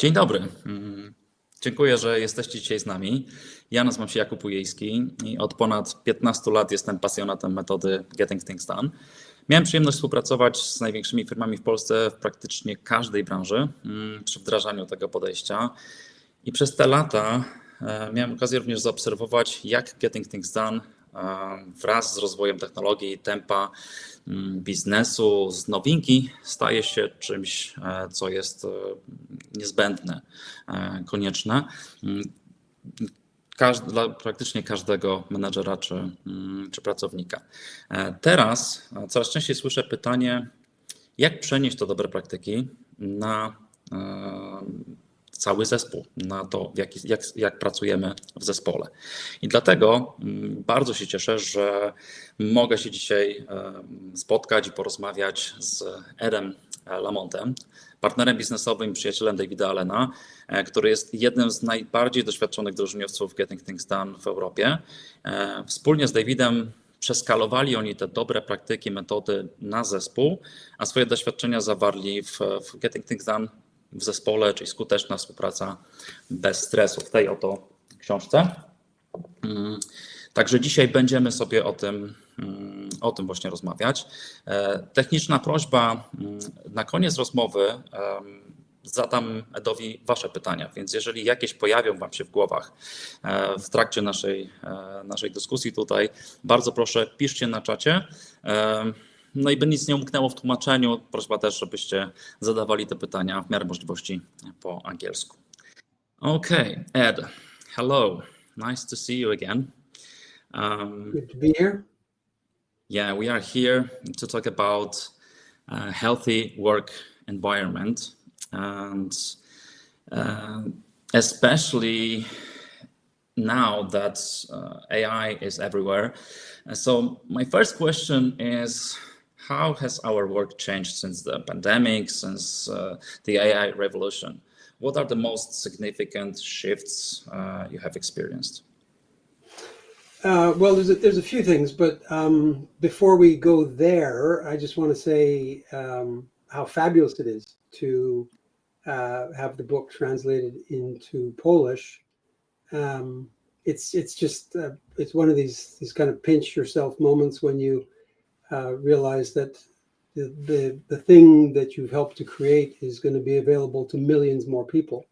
Dzień dobry. Dziękuję, że jesteście dzisiaj z nami. Ja nazywam się Jakub Ujejski i od ponad 15 lat jestem pasjonatem metody Getting Things Done. Miałem przyjemność współpracować z największymi firmami w Polsce w praktycznie każdej branży przy wdrażaniu tego podejścia. I przez te lata miałem okazję również zaobserwować, jak Getting Things Done wraz z rozwojem technologii, tempa biznesu, z nowinki staje się czymś, co jest niezbędne, konieczne dla praktycznie każdego menadżera czy pracownika. Teraz coraz częściej słyszę pytanie, jak przenieść te dobre praktyki na cały zespół, na to, jak pracujemy w zespole. I dlatego bardzo się cieszę, że mogę się dzisiaj spotkać i porozmawiać z Edem Lamontem, partnerem biznesowym, przyjacielem Davida Allena, który jest jednym z najbardziej doświadczonych wdrożeniowców Getting Things Done w Europie. Wspólnie z Davidem przeskalowali oni te dobre praktyki, metody na zespół, a swoje doświadczenia zawarli w Getting Things Done w zespole, czyli skuteczna współpraca bez stresu, w tej oto książce. Także dzisiaj będziemy sobie o tym właśnie rozmawiać. Techniczna prośba, na koniec rozmowy zadam Edowi wasze pytania, więc jeżeli jakieś pojawią wam się w głowach w trakcie naszej dyskusji tutaj, bardzo proszę, piszcie na czacie. No i by nic nie umknęło w tłumaczeniu, prośba też, żebyście zadawali te pytania w miarę możliwości po angielsku. Okay, Ed, hello. Nice to see you again. Good to be here. Yeah, we are here to talk about healthy work environment, and especially now that AI is everywhere. So my first question is, how has our work changed since the pandemic, since the AI revolution? What are the most significant shifts you have experienced? Well, there's a few things, but before we go there, I just want to say how fabulous it is to have the book translated into Polish. It's just it's one of these kind of pinch yourself moments when you realize that the thing that you've helped to create is going to be available to millions more people.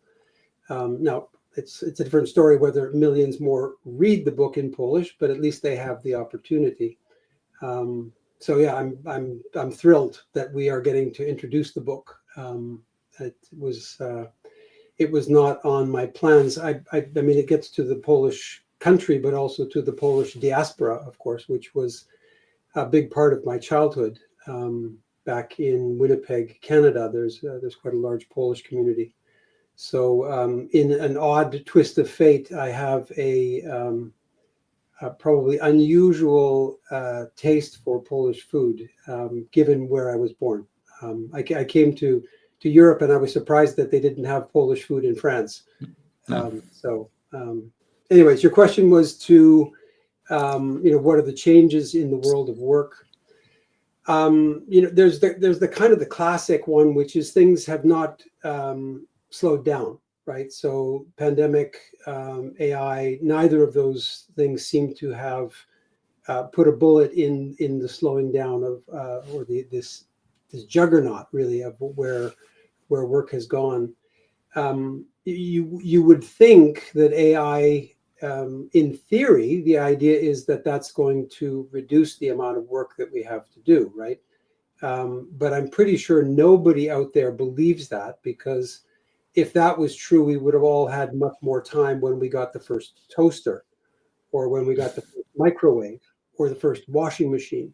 Now it's a different story whether millions more read the book in Polish, but at least they have the opportunity. So yeah, I'm thrilled that we are getting to introduce the book. It was not on my plans. I mean, it gets to the Polish country, but also to the Polish diaspora, of course, which was a big part of my childhood. Back in Winnipeg, Canada, there's quite a large Polish community. So in an odd twist of fate, I have a probably unusual taste for Polish food, given where I was born. I came to Europe, and I was surprised that they didn't have Polish food in France. Anyways, your question was to, what are the changes in the world of work? There's the kind of the classic one, which is things have not slowed down, right? So pandemic, AI, neither of those things seem to have put a bullet in the slowing down of or this juggernaut really of where work has gone. You would think that AI, in theory, the idea is that that's going to reduce the amount of work that we have to do, right? But I'm pretty sure nobody out there believes that, because if that was true, we would have all had much more time when we got the first toaster, or when we got the first microwave, or the first washing machine.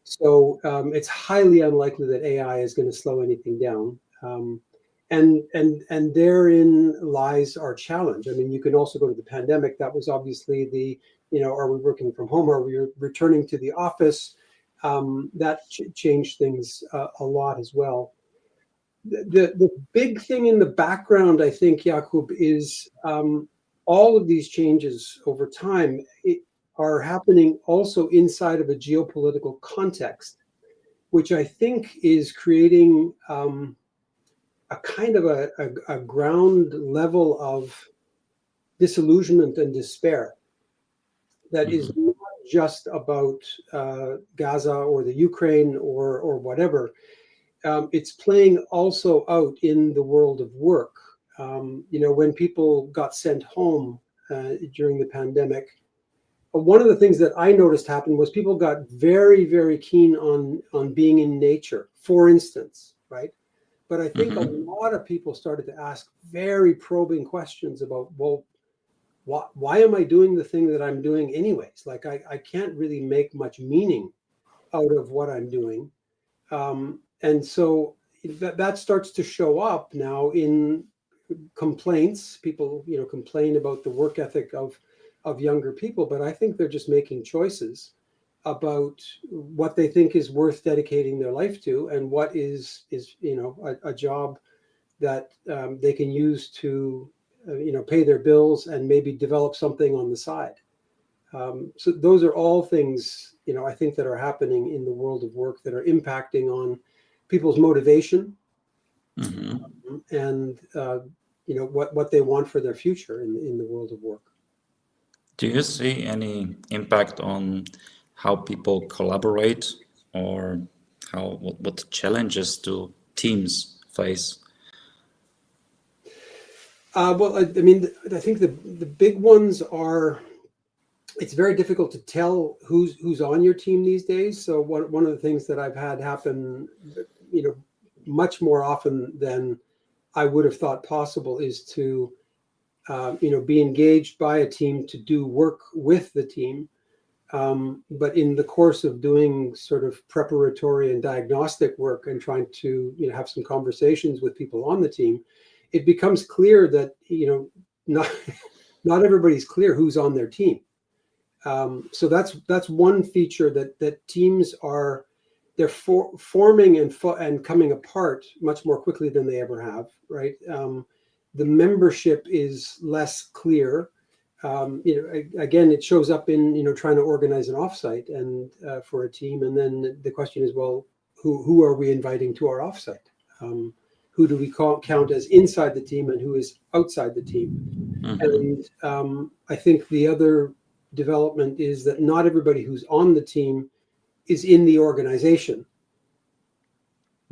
So it's highly unlikely that AI is going to slow anything down. And therein lies our challenge. I mean, you can also go to the pandemic. That was obviously are we working from home? Are we returning to the office? That changed things a lot as well. The big thing in the background, I think, Jakub, is all of these changes over time are happening also inside of a geopolitical context, which I think is creating kind of a ground level of disillusionment and despair that is not just about Gaza or the Ukraine or whatever. It's playing also out in the world of work. When people got sent home during the pandemic, one of the things that I noticed happened was people got very, very keen on being in nature, for instance, right? But I think a lot of people started to ask very probing questions about, well, why am I doing the thing that I'm doing anyways? Like I can't really make much meaning out of what I'm doing. And so that starts to show up now in complaints. People, complain about the work ethic of younger people, but I think they're just making choices about what they think is worth dedicating their life to, and what is a job that they can use to pay their bills and maybe develop something on the side. So those are all things I think that are happening in the world of work that are impacting on people's motivation and what they want for their future in the world of work. Do you see any impact on how people collaborate, or what challenges do teams face? Well, I mean, I think the big ones are, it's very difficult to tell who's on your team these days. So one of the things that I've had happen, much more often than I would have thought possible, is to be engaged by a team to do work with the team. But in the course of doing sort of preparatory and diagnostic work and trying to have some conversations with people on the team, it becomes clear that not everybody's clear who's on their team. So that's one feature that teams they're forming and coming apart much more quickly than they ever have, right? The membership is less clear. Again, it shows up in trying to organize an offsite and for a team, and then the question is, well, who are we inviting to our offsite? Who do we count as inside the team, and who is outside the team? And I think the other development is that not everybody who's on the team is in the organization.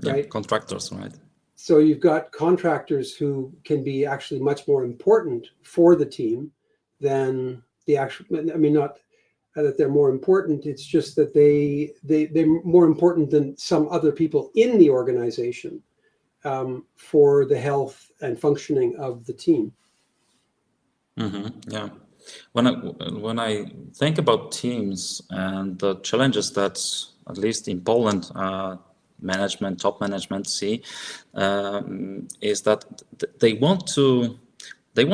Right? Contractors, right? So you've got contractors who can be actually much more important for the team than the actual. I mean, not that they're more important. It's just that they're more important than some other people in the organization for the health and functioning of the team. Yeah. When I think about teams and the challenges that, at least in Poland, top management see, is that they want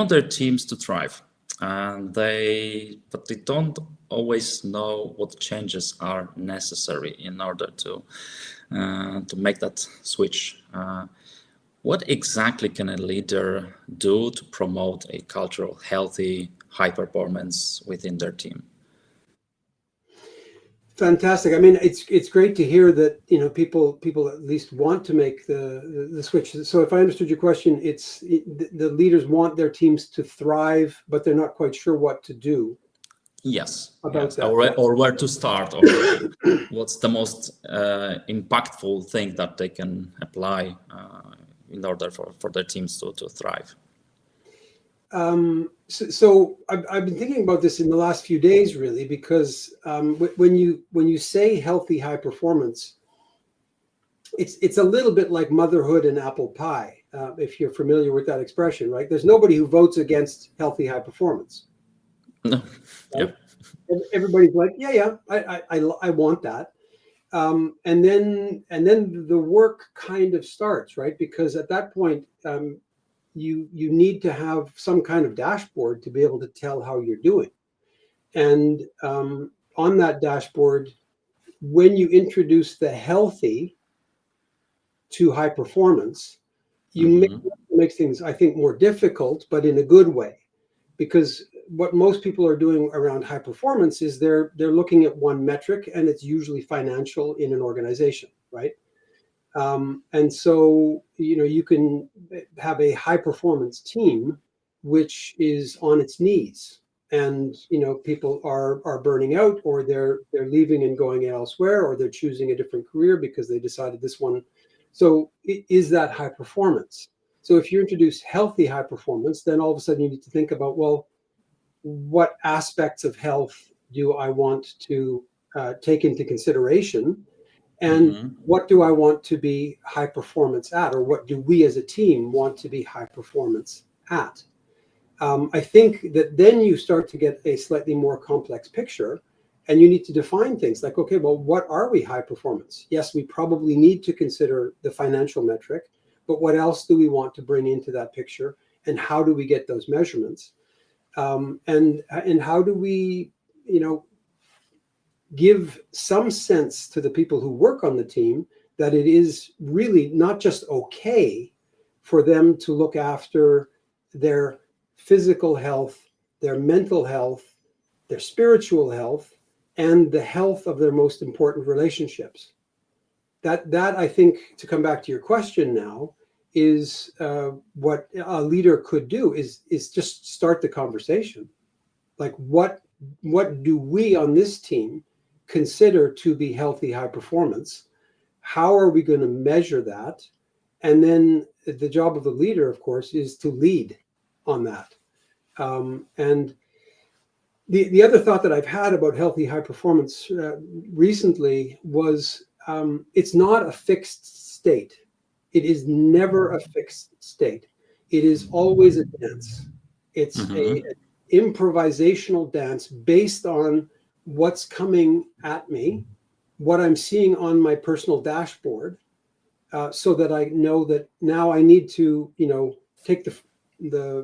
their teams to thrive, but they don't always know what changes are necessary in order to make that switch. What exactly can a leader do to promote a culture of healthy, high performance within their team? Fantastic. I mean, it's great to hear that people at least want to make the switch. So if I understood your question, the leaders want their teams to thrive, but they're not quite sure what to do. Yes. About that. Or where to start, or what's the most impactful thing that they can apply in order for their teams to thrive. So I've been thinking about this in the last few days, really, because when you say healthy high performance, it's a little bit like motherhood and apple pie, if you're familiar with that expression, right? There's nobody who votes against healthy high performance. No. Right? Yeah. Everybody's like, yeah, I want that. And then the work kind of starts, right? Because at that point, you need to have some kind of dashboard to be able to tell how you're doing. And on that dashboard, when you introduce the healthy to high performance, you make things, I think, more difficult, but in a good way. Because what most people are doing around high performance is they're looking at one metric, and it's usually financial in an organization, right? And so, you can have a high performance team which is on its knees, and people are burning out, or they're leaving and going elsewhere, or they're choosing a different career because they decided this one. So is that high performance? So if you introduce healthy high performance, then all of a sudden you need to think about, well, what aspects of health do I want to take into consideration? And what do I want to be high performance at? Or what do we as a team want to be high performance at? I think that then you start to get a slightly more complex picture, and you need to define things like, okay, well, what are we high performance? Yes, we probably need to consider the financial metric, but what else do we want to bring into that picture? And how do we get those measurements? And how do we, give some sense to the people who work on the team that it is really not just okay for them to look after their physical health, their mental health, their spiritual health, and the health of their most important relationships. That I think, to come back to your question now, is what a leader could do is just start the conversation. Like, what do we on this team consider to be healthy high performance? How are we going to measure that? And then the job of the leader, of course, is to lead on that. And the other thought that I've had about healthy high performance recently was, it's not a fixed state. It is never a fixed state. It is always a dance. It's an improvisational dance based on what's coming at me, what I'm seeing on my personal dashboard, so that I know that now I need to, take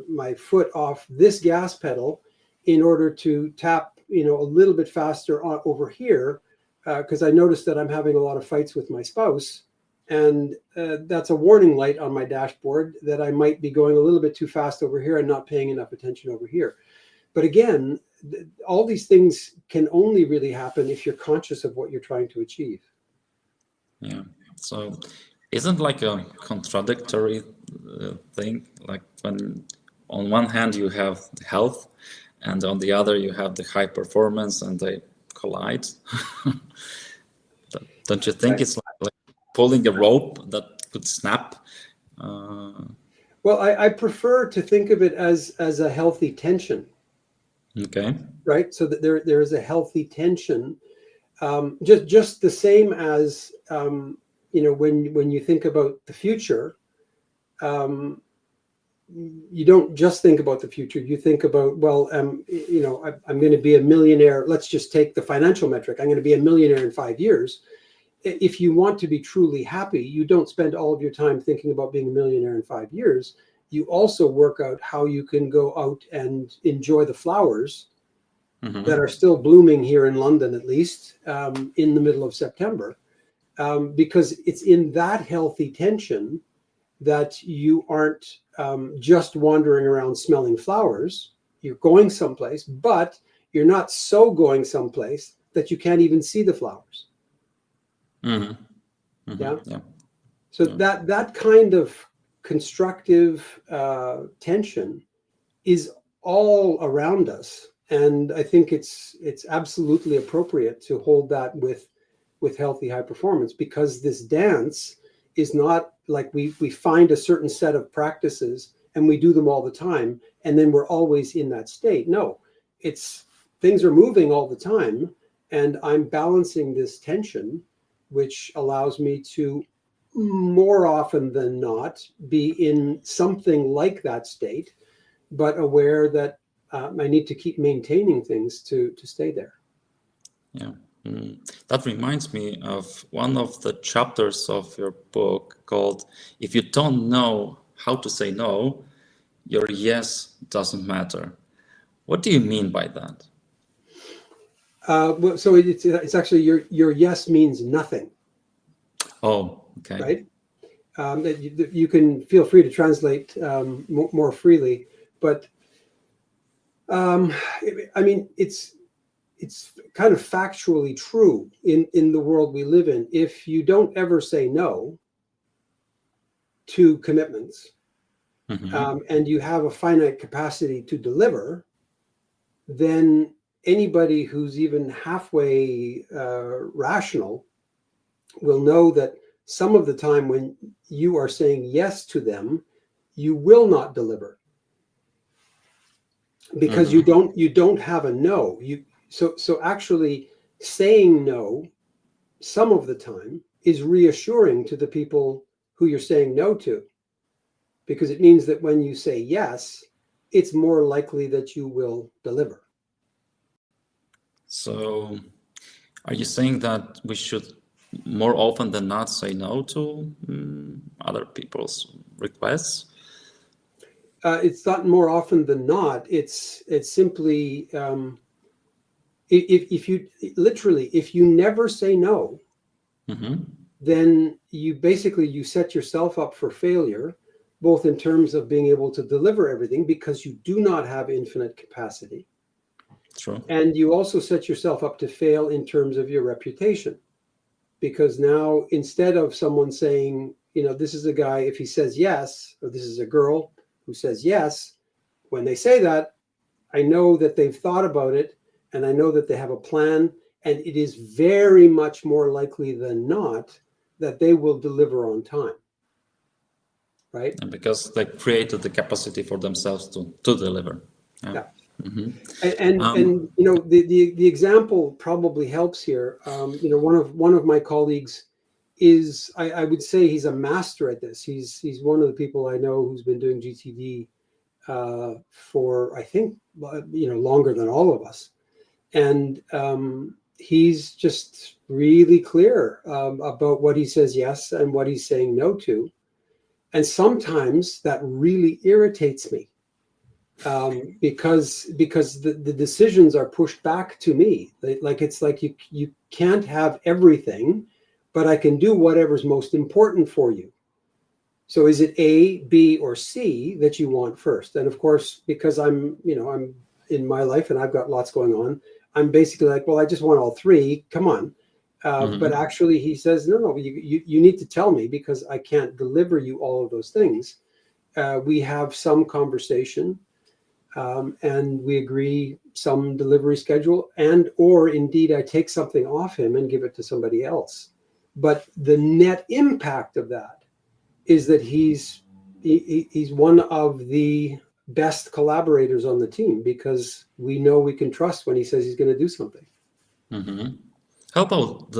my foot off this gas pedal in order to tap, a little bit faster over here, because I noticed that I'm having a lot of fights with my spouse, and that's a warning light on my dashboard that I might be going a little bit too fast over here and not paying enough attention over here. But again, all these things can only really happen if you're conscious of what you're trying to achieve. Yeah. So isn't like a contradictory thing? Like, when on one hand you have health, and on the other you have the high performance, and they collide. Don't you think it's like pulling a rope that could snap? Well, I prefer to think of it as a healthy tension. Okay. Right. So that there is a healthy tension, just the same as, when you think about the future, you don't just think about the future. You think about, well, I'm going to be a millionaire. Let's just take the financial metric. I'm going to be a millionaire in 5 years. If you want to be truly happy, you don't spend all of your time thinking about being a millionaire in 5 years. You also work out how you can go out and enjoy the flowers that are still blooming here in London, at least, in the middle of September, because it's in that healthy tension that you aren't just wandering around smelling flowers. You're going someplace, but you're not so going someplace that you can't even see the flowers. Yeah. So that kind of constructive tension is all around us, and I think it's absolutely appropriate to hold that with healthy high performance, because this dance is not like we find a certain set of practices and we do them all the time and then we're always in that state. No, it's things are moving all the time, and I'm balancing this tension, which allows me to, more often than not, be in something like that state, but aware that I need to keep maintaining things to stay there. Yeah. That reminds me of one of the chapters of your book called "If You Don't Know How to Say No, Your Yes Doesn't Matter." What do you mean by that? Well, so it's actually your yes means nothing. Oh, okay. Right. You can feel free to translate more freely, but I mean, it's kind of factually true in the world we live in. If you don't ever say no, to commitments, Mhm. and you have a finite capacity to deliver, then anybody who's even halfway rational will know that some of the time when you are saying yes to them, you will not deliver because Mhm. you don't have a no. So actually saying no some of the time is reassuring to the people who you're saying no to, because it means that when you say yes, it's more likely that you will deliver. So, are you saying that we should more often than not say no to other people's requests? It's not more often than not. It's simply if you literally, if you never say no, Mm-hmm. then you set yourself up for failure, both in terms of being able to deliver everything because you do not have infinite capacity, True. and you also set yourself up to fail in terms of your reputation, because now instead of someone saying, this is a guy, if he says yes, or this is a girl who says yes, when they say that, I know that they've thought about it, and I know that they have a plan, and it is very much more likely than not that they will deliver on time, right? And because they created the capacity for themselves to deliver. Yeah. Mm-hmm. And the example probably helps here. One of my colleagues is, I would say he's a master at this. He's one of the people I know who's been doing GTD for, I think, longer than all of us. And he's just really clear about what he says yes and what he's saying no to. And sometimes that really irritates me, because the decisions are pushed back to me. It's like you can't have everything, but I can do whatever's most important for you. So is it A, B, or C that you want first? And of course, because I'm in my life and I've got lots going on, I'm basically like, well, I just want all three. Come on. But actually he says, no, you need to tell me, because I can't deliver you all of those things. We have some conversation, and we agree some delivery schedule, and or indeed I take something off him and give it to somebody else. But the net impact of that is that he's one of the best collaborators on the team, because we know we can trust when he says he's going to do something. Mm-hmm. How about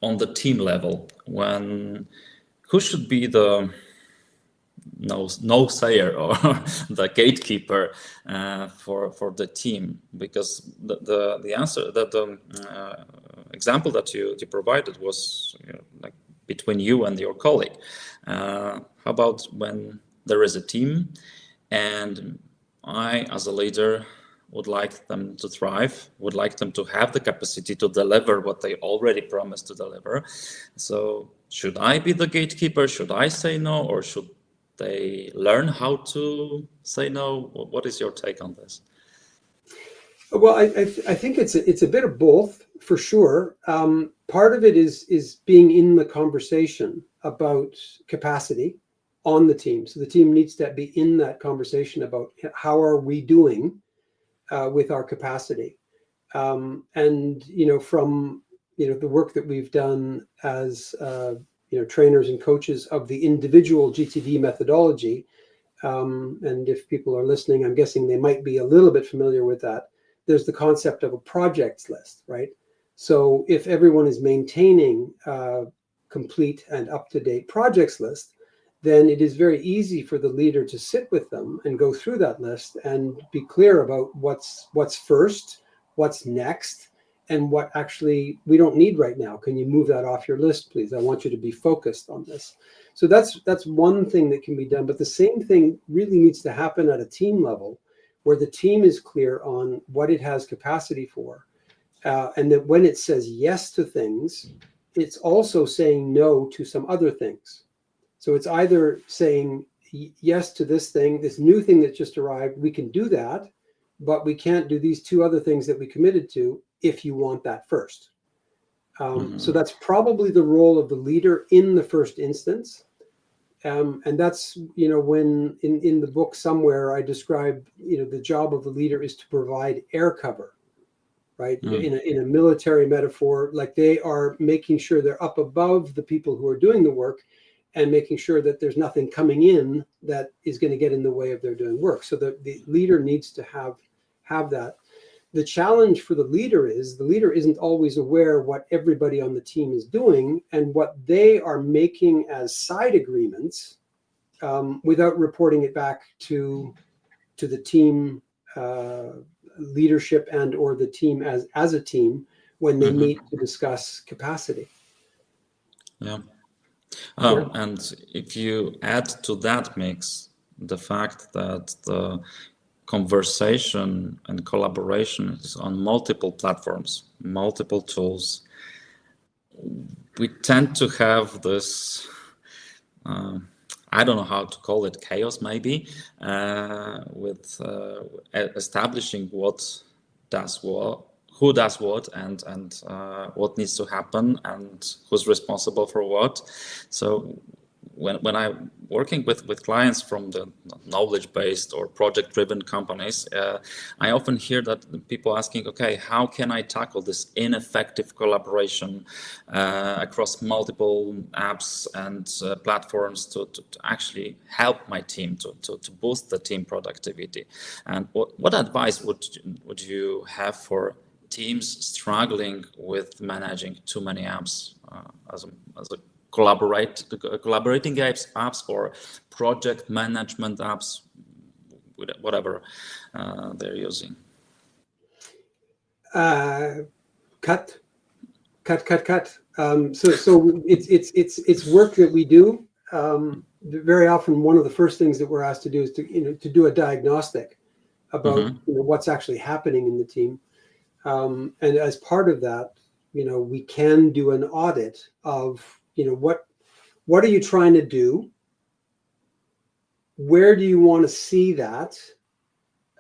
on the team level, who should be the no sayer or the gatekeeper for the team? Because the answer that the example that you provided was like between you and your colleague. How about when there is a team and I, as a leader, would like them to thrive, would like them to have the capacity to deliver what they already promised to deliver. So should I be the gatekeeper? Should I say no? Or should they learn how to say no? What is your take on this? Well, I think it's a bit of both, for sure. Part of it is being in the conversation about capacity on the team. So the team needs to be in that conversation about how are we doing with our capacity. And from the work that we've done as trainers and coaches of the individual GTD methodology, and if people are listening, I'm guessing they might be a little bit familiar with that. There's the concept of a projects list, right? So if everyone is maintaining a complete and up-to-date projects list, then it is very easy for the leader to sit with them and go through that list and be clear about what's first, what's next, and what actually we don't need right now. Can you move that off your list, please? I want you to be focused on this. So that's one thing that can be done. But the same thing really needs to happen at a team level, where the team is clear on what it has capacity for. And that when it says yes to things, it's also saying no to some other things. So it's either saying yes to this thing, this new thing that just arrived, we can do that, but we can't do these two other things that we committed to if you want that first. So that's probably the role of the leader in the first instance. And that's, when in the book somewhere I describe, the job of the leader is to provide air cover, right? In a military metaphor, like they are making sure they're up above the people who are doing the work and making sure that there's nothing coming in that is going to get in the way of their doing work. So the leader needs to have that. The challenge for the leader isn't always aware what everybody on the team is doing and what they are making as side agreements without reporting it back to the team leadership and or the team as a team when they meet to discuss capacity. Yeah. And if you add to that mix the fact that the conversation and collaboration is on multiple platforms, multiple tools, we tend to have this, I don't know how to call it, chaos maybe, with establishing who does what and what needs to happen and who's responsible for what. So when I'm working with clients from the knowledge-based or project-driven companies, I often hear that people asking, okay, how can I tackle this ineffective collaboration across multiple apps and platforms to actually help my team, to boost the team productivity? And what advice would you have for teams struggling with managing too many apps as a collaborating apps or project management apps, whatever they're using? Cut. So it's work that we do. Very often, one of the first things that we're asked to do is to do a diagnostic about what's actually happening in the team. And as part of that, we can do an audit of, what are you trying to do? Where do you want to see that?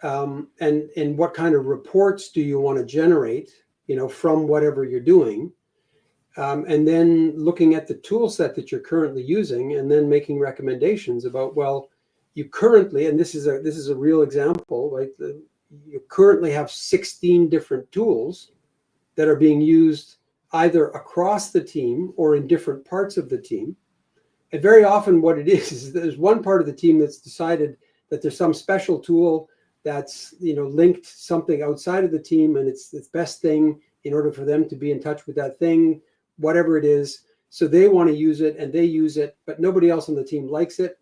And what kind of reports do you want to generate, from whatever you're doing? And then looking at the tool set that you're currently using and then making recommendations about, well, you currently, and this is a real example, right? You currently have 16 different tools that are being used either across the team or in different parts of the team. And very often what it is there's one part of the team that's decided that there's some special tool that's, linked something outside of the team, and it's the best thing in order for them to be in touch with that thing, whatever it is. So they want to use it and they use it, but nobody else on the team likes it.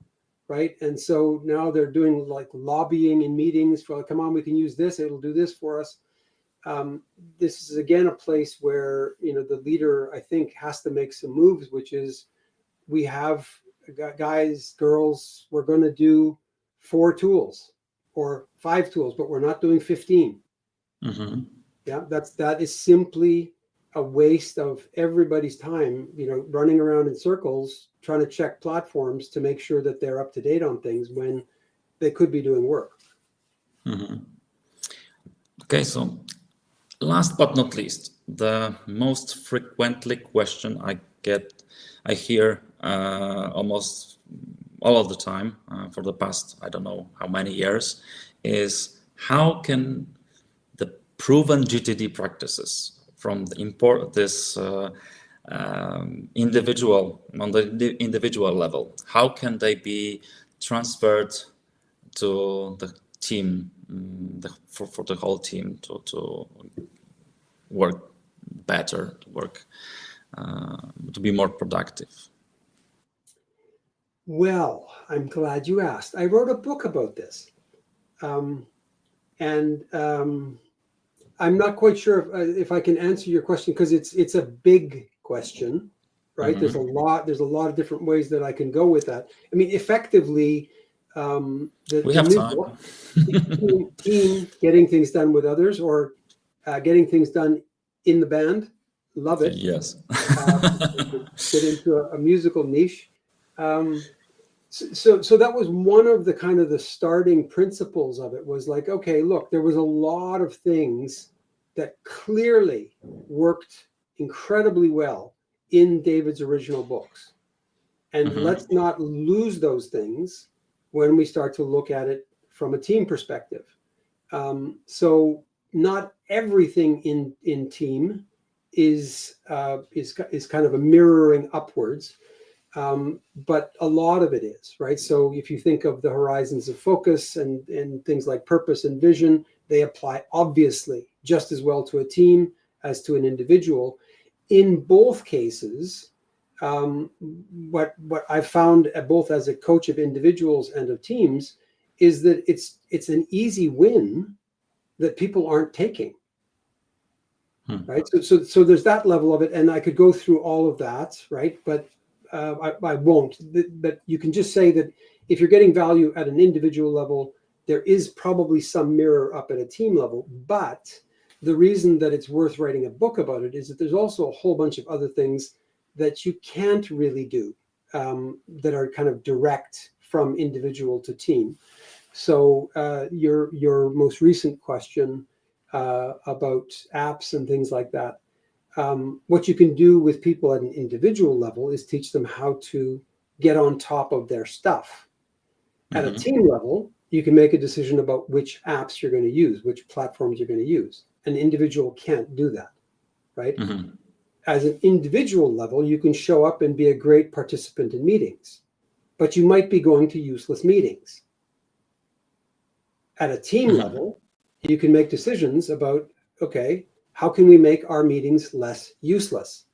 Right. And so now they're doing like lobbying in meetings for, come on, we can use this. It'll do this for us. This is, again, a place where, the leader, I think, has to make some moves, which is we have guys, girls, we're going to do 4 tools or 5 tools, but we're not doing 15. Yeah, that is simply a waste of everybody's time, running around in circles trying to check platforms to make sure that they're up to date on things when they could be doing work. Okay, so last but not least, the most frequently question I hear almost all of the time for the past, I don't know how many years, is how can the proven GTD practices from the individual level, how can they be transferred to the team, for the whole team to work better, to be more productive? Well, I'm glad you asked. I wrote a book about this, and I'm not quite sure if I can answer your question, because it's a big question, right? There's a lot of different ways that I can go with that. I mean, effectively, we have time. Book, team getting things done with others, or getting things done in the band. Love it. Yes. Get into a musical niche. So that was one of the kind of the starting principles of it, was like, okay, look, there was a lot of things that clearly worked incredibly well in David's original books. And let's not lose those things when we start to look at it from a team perspective. So not everything in team is kind of a mirroring upwards, but a lot of it is, right? So if you think of the horizons of focus and things like purpose and vision, they apply obviously just as well to a team as to an individual. In both cases, what I've found both as a coach of individuals and of teams is that it's an easy win that people aren't taking. Right. So there's that level of it, and I could go through all of that, right? But I won't. But you can just say that if you're getting value at an individual level, there is probably some mirror up at a team level. But the reason that it's worth writing a book about it is that there's also a whole bunch of other things that you can't really do that are kind of direct from individual to team. So your most recent question about apps and things like that, what you can do with people at an individual level is teach them how to get on top of their stuff. At a team level, you can make a decision about which apps you're going to use, which platforms you're going to use. An individual can't do that, right? As an individual level, you can show up and be a great participant in meetings, but you might be going to useless meetings. At a team level, you can make decisions about, okay, how can we make our meetings less useless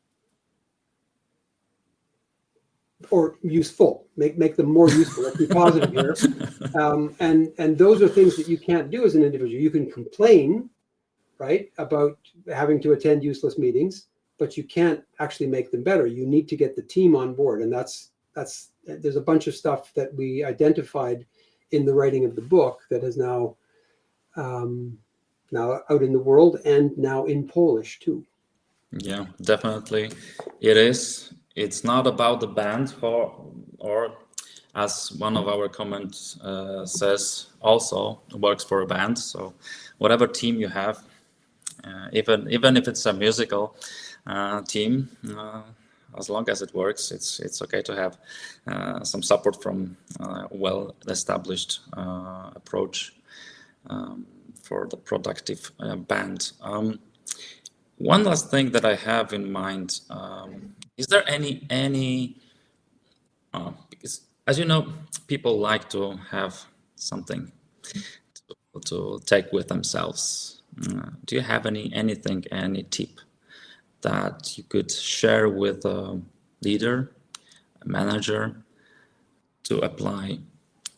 or useful? Make them more useful. Let's be positive here. And those are things that you can't do as an individual. You can complain, right, about having to attend useless meetings, but you can't actually make them better. You need to get the team on board, and there's a bunch of stuff that we identified in the writing of the book that is now out in the world and now in Polish too. Yeah, definitely it is. It's not about the band, or as one of our comments says, also works for a band. So whatever team you have, even if it's a musical team, as long as it works, it's okay to have some support from a well-established approach for the productive band. One last thing that I have in mind, is there any because as you know, people like to have something to take with themselves. Do you have any tip that you could share with a leader, a manager, to apply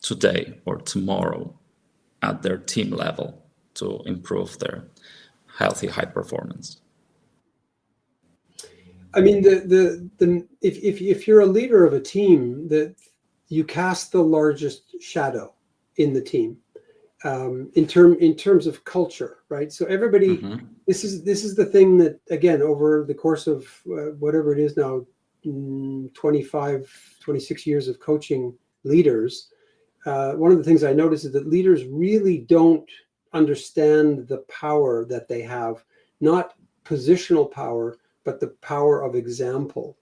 today or tomorrow at their team level to improve their healthy high performance? I mean, if you're a leader of a team, that you cast the largest shadow in the team, in terms of culture, right? So everybody, this is the thing that, again, over the course of whatever it is now, 25, 26 years of coaching leaders, one of the things I noticed is that leaders really don't understand the power that they have, not positional power, but the power of example.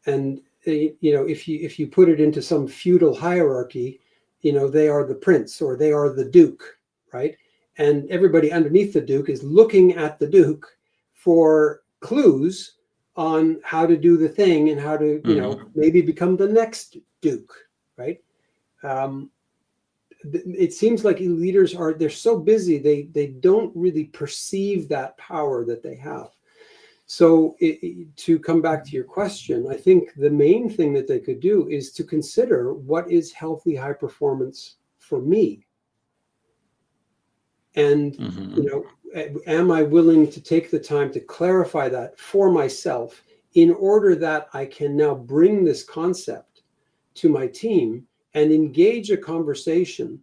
And if you put it into some feudal hierarchy, they are the prince or they are the duke, right? And everybody underneath the duke is looking at the duke for clues on how to do the thing and how to, maybe become the next duke, right? It seems like leaders they're so busy, they don't really perceive that power that they have. So to come back to your question, I think the main thing that they could do is to consider, what is healthy high performance for me? And, am I willing to take the time to clarify that for myself in order that I can now bring this concept to my team and engage a conversation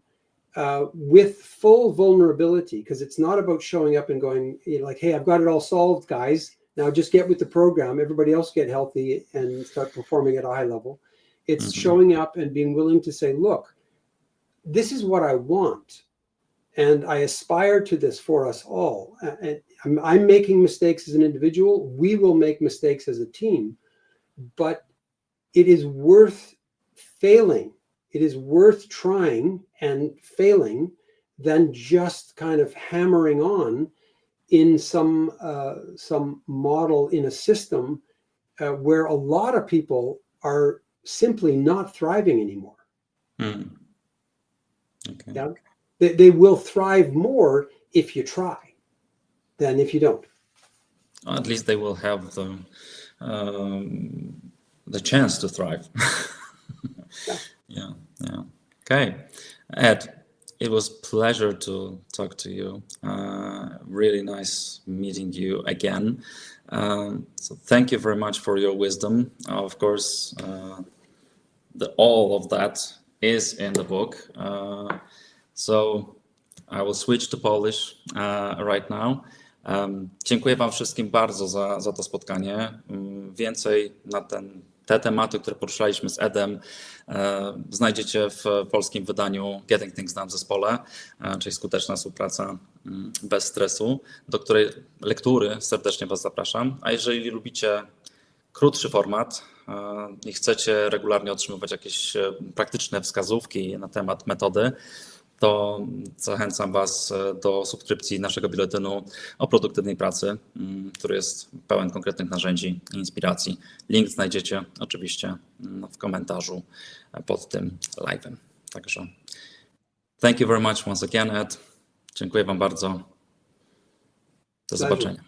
with full vulnerability? Because it's not about showing up and going, like, hey, I've got it all solved, guys. Now just get with the program. Everybody else get healthy and start performing at a high level. It's showing up and being willing to say, look, this is what I want. And I aspire to this for us all. And I'm making mistakes as an individual. We will make mistakes as a team. But it is worth failing. It is worth trying and failing than just kind of hammering on in some model in a system where a lot of people are simply not thriving anymore. Mm. Okay. Yeah? They will thrive more if you try than if you don't. At least they will have the chance to thrive. Yeah. Okay, Ed, it was pleasure to talk to you. Really nice meeting you again. So thank you very much for your wisdom. Of course, all of that is in the book. So I will switch to Polish right now. Dziękuję Wam wszystkim bardzo za to spotkanie. Więcej na te tematy, które poruszaliśmy z Edem, znajdziecie w polskim wydaniu Getting Things Done w zespole, czyli skuteczna współpraca bez stresu, do której lektury serdecznie Was zapraszam. A jeżeli lubicie krótszy format i chcecie regularnie otrzymywać jakieś praktyczne wskazówki na temat metody, to zachęcam Was do subskrypcji naszego biuletynu o produktywnej pracy, który jest pełen konkretnych narzędzi i inspiracji. Link znajdziecie oczywiście w komentarzu pod tym live'em. Także thank you very much once again, Ed. Dziękuję Wam bardzo. Do zobaczenia.